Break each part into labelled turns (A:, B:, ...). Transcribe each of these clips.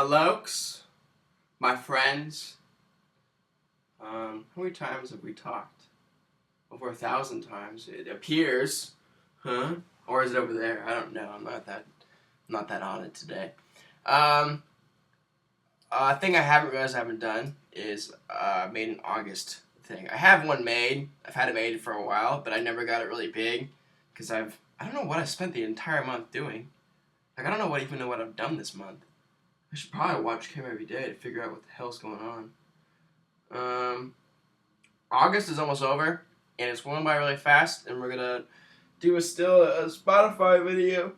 A: Lokes, my friends. How many times have we talked? Over 1,000 times, it appears. Huh? Or is it over there? I don't know. I'm not that on it today. A thing I haven't realized I haven't done is made an August thing. I have one made. I've had it made for a while, but I never got it really big because I don't know what I spent the entire month doing. Like I don't even know what I've done this month. I should probably watch CamEveryDay to figure out what the hell's going on. August is almost over, and it's going by really fast, and we're gonna do a Spotify video.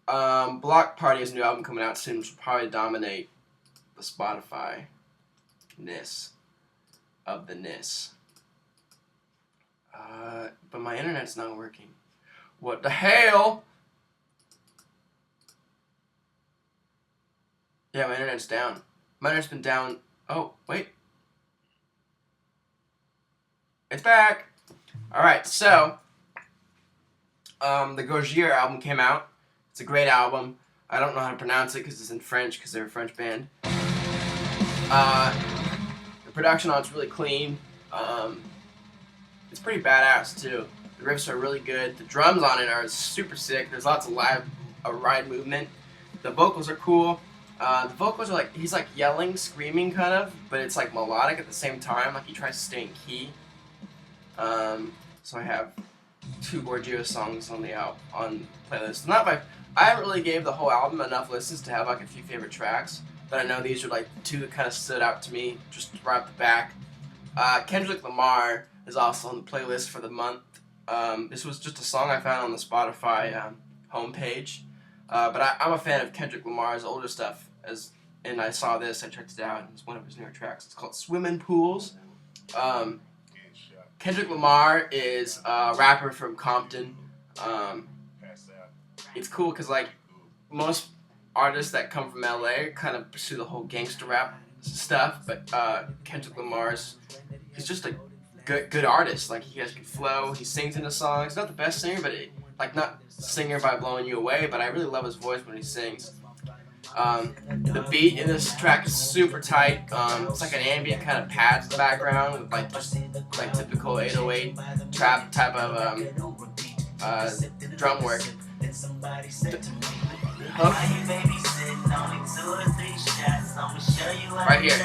A: Block Party has a new album coming out soon, which will probably dominate the Spotify-ness of the ness. But my internet's not working. What the hell? Yeah, my internet's down. My internet's been down. Oh, wait. It's back. Alright, so the Gaugier album came out. It's a great album. I don't know how to pronounce it because it's in French because they're a French band. The production on it's really clean. It's pretty badass too. The riffs are really good. The drums on it are super sick. There's lots of ride movement. The vocals are cool. The vocals are like, he's like yelling, screaming kind of, but it's like melodic at the same time. Like he tries to stay in key. So I have 2 Gaugier songs on the playlist. I haven't really gave the whole album enough listens to have like a few favorite tracks, but I know these are like 2 that kind of stood out to me just right off the back. Kendrick Lamar is also on the playlist for the month. This was just a song I found on the Spotify homepage, but I'm a fan of Kendrick Lamar's older stuff, and I saw this, I checked it out, and it's one of his newer tracks. It's called Swimming Pools. Kendrick Lamar is a rapper from Compton. It's cool because like most artists that come from LA kind of pursue the whole gangster rap stuff, but Kendrick Lamar's, he's just a good artist. Like he has good flow. He sings in the song. He's not the best singer, but not singer by blowing you away. But I really love his voice when he sings. The beat in this track is super tight. It's like an ambient kind of pads in the background with like just like typical 808 trap type of drum work. Hook. Right here.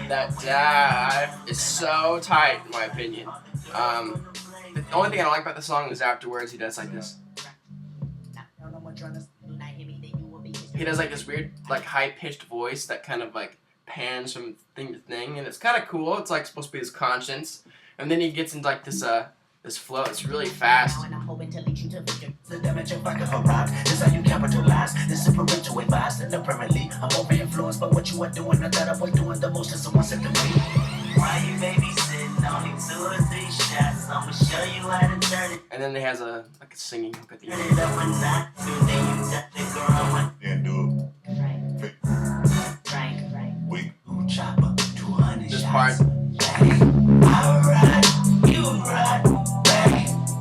A: That dive is so tight, in my opinion. The only thing I don't like about the song is afterwards he does like this. He does like this weird, like high-pitched voice that kind of like pans from thing to thing, and it's kind of cool. It's like supposed to be his conscience, and then he gets into like this flow. It's really fast. The damage of vodka arrived. This how you capitalize. This is parental advice. And apparently, I'm over influenced by what you are doing. I thought I was doing the most, and someone said to me, why you babysitting? Only 2 or 3 shots. I'ma show you how to turn it. And then he has a singing hook at the end. This part. Alright, you ride.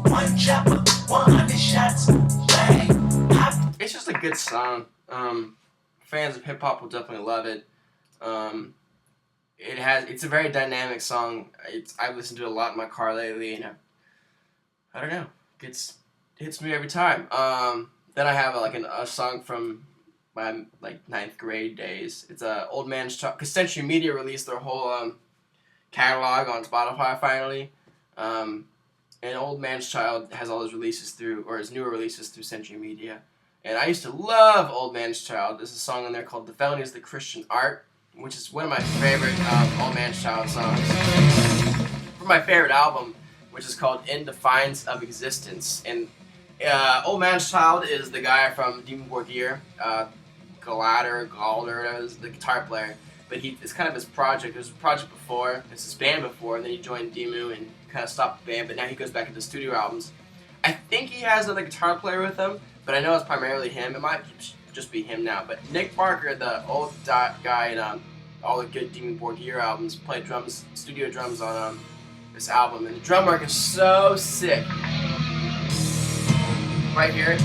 A: One chopper, 100 shots, bang. It's just a good song. Fans of hip hop will definitely love it. It's a very dynamic song. I've listened to it a lot in my car lately, and I don't know, it hits me every time. Then I have a song from my 9th grade days. It's Old Man's Child, because Century Media released their whole catalog on Spotify finally. And Old Man's Child has all his newer releases through Century Media. And I used to love Old Man's Child. There's a song in there called The Felony is the Christian Art, which is one of my favorite Old Man's Child songs. From my favorite album, which is called In Defiance of Existence. And Old Man's Child is the guy from Dimmu Borgir, Galder, is the guitar player. But it's kind of his project. It was a project before, it's his band before, and then he joined Dimmu and kind of stopped the band, but now he goes back into studio albums. I think he has another guitar player with him, but I know it's primarily him. It might just be him now. But Nick Barker, the old guy in all the good Dimmu Borgir albums, played studio drums on this album, and the drum work is so sick. Right here,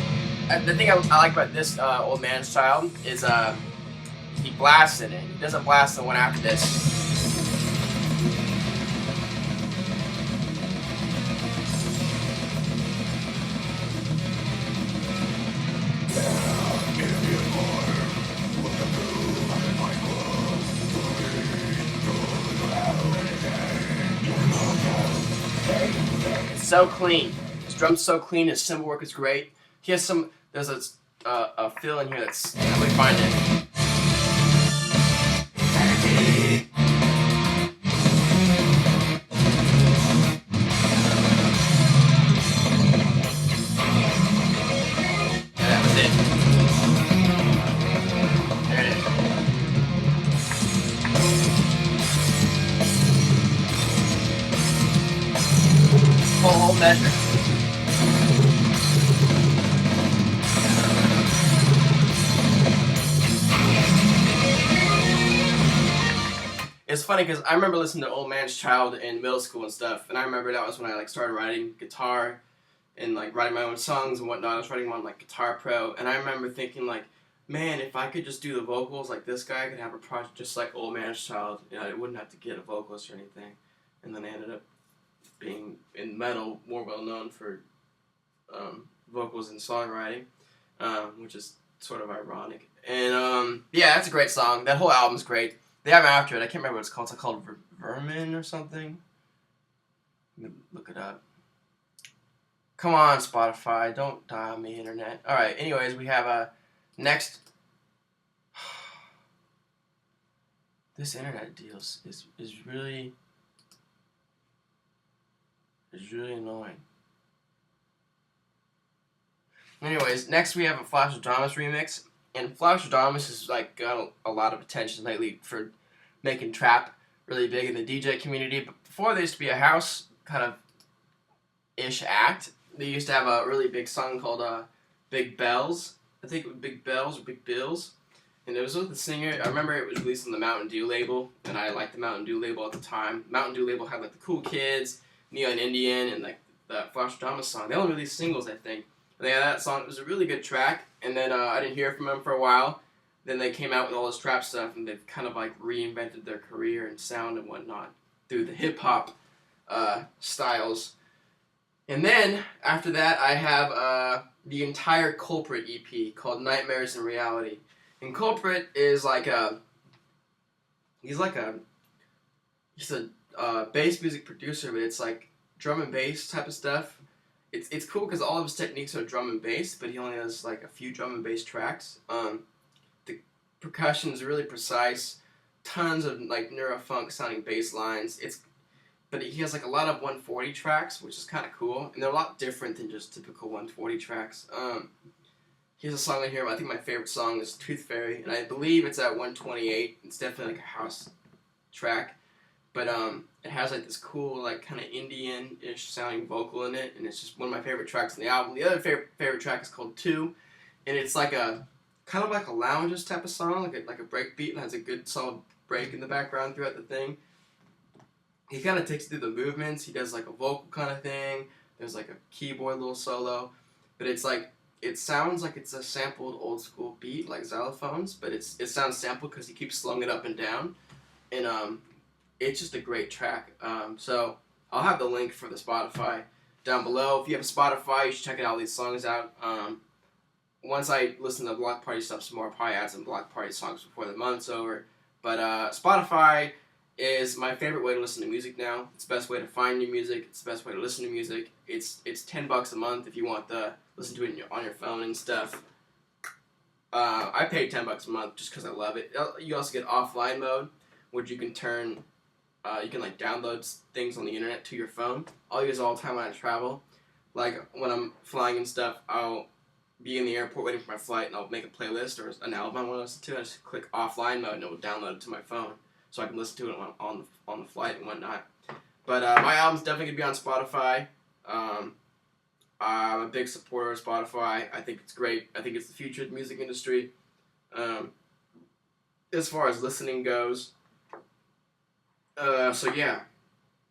A: the thing I like about this Old Man's Child is he blasts in it. He doesn't blast the one after this. It's so clean. His drum's so clean. His cymbal work is great. He has some. There's a fill in here that's. Let me find it. Yeah, that was it. There it is. Whole measure. It's funny because I remember listening to Old Man's Child in middle school and stuff, and I remember that was when I like started writing guitar and like writing my own songs and whatnot. I was writing them on like Guitar Pro, and I remember thinking like, man, if I could just do the vocals like this guy, I could have a project just like Old Man's Child. You know, I wouldn't have to get a vocalist or anything. And then I ended up being in metal more well known for vocals and songwriting, which is sort of ironic. And yeah, that's a great song. That whole album's great. They have after it. I can't remember what it's called. It's called Vermin or something. Let me look it up. Come on, Spotify. Don't die on me, internet. All right. Anyways, we have next. This internet deal is really annoying. Anyways, next we have a Flash of Dramas remix. And Flash of Dramas has like got a lot of attention lately for making trap really big in the DJ community. But before, there used to be a house kind of ish act. They used to have a really big song called Big Bells. I think it was Big Bells or Big Bills. And it was with the singer. I remember it was released on the Mountain Dew label, and I liked the Mountain Dew label at the time. Mountain Dew label had like the Cool Kids, Neon Indian, and like the Flash of Dramas song. They only released singles, I think. And they had that song. It was a really good track. And then I didn't hear from them for a while. Then they came out with all this trap stuff, and they've kind of like reinvented their career and sound and whatnot through the hip hop styles. And then after that, I have the entire Culprit EP called Nightmares in Reality. And Culprit is like he's a bass music producer, but it's like drum and bass type of stuff. It's cool because all of his techniques are drum and bass, but he only has like a few drum and bass tracks. The percussion is really precise, tons of like neurofunk sounding bass lines. But he has like a lot of 140 tracks, which is kind of cool, and they're a lot different than just typical 140 tracks. He has a song in here. I think my favorite song is Tooth Fairy, and I believe it's at 128. It's definitely like a house track. But it has like this cool, like kind of Indian-ish sounding vocal in it, and it's just one of my favorite tracks on the album. The other favorite track is called 2, and it's like a kind of like a lounge type of song, like a break beat, and has a good solid break in the background throughout the thing. He kind of takes through the movements. He does like a vocal kind of thing. There's like a keyboard little solo, but it's like it sounds like it's a sampled old school beat like xylophones, but it sounds sampled because he keeps slowing it up and down, and it's just a great track. So I'll have the link for the Spotify down below. If you have a Spotify, you should check all these songs out. Once I listen to Block Party stuff some more, I'll probably add some Block Party songs before the month's over. But Spotify is my favorite way to listen to music now. It's the best way to find new music. It's the best way to listen to music. It's $10 a month if you want to listen to it on your phone and stuff. I pay $10 a month just because I love it. You also get offline mode, which you can turn. You can like download things on the internet to your phone. I'll use it all the time when I travel. Like when I'm flying and stuff, I'll be in the airport waiting for my flight, and I'll make a playlist or an album I want to listen to. I just click offline mode, and it will download it to my phone, so I can listen to it on the flight and whatnot. But my album's definitely gonna be on Spotify. I'm a big supporter of Spotify. I think it's great. I think it's the future of the music industry. As far as listening goes. So yeah,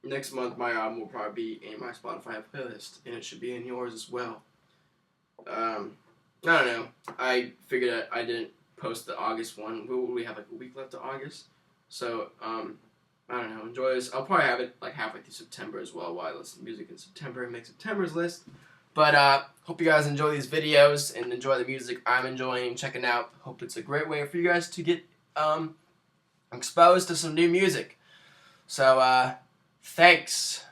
A: next month my album will probably be in my Spotify playlist, and it should be in yours as well. I don't know. I figured I didn't post the August one. We have like a week left of August, so I don't know. Enjoy this. I'll probably have it like halfway through September as well, while I listen to music in September and make September's list. But hope you guys enjoy these videos and enjoy the music I'm enjoying and checking out. Hope it's a great way for you guys to get exposed to some new music. So thanks.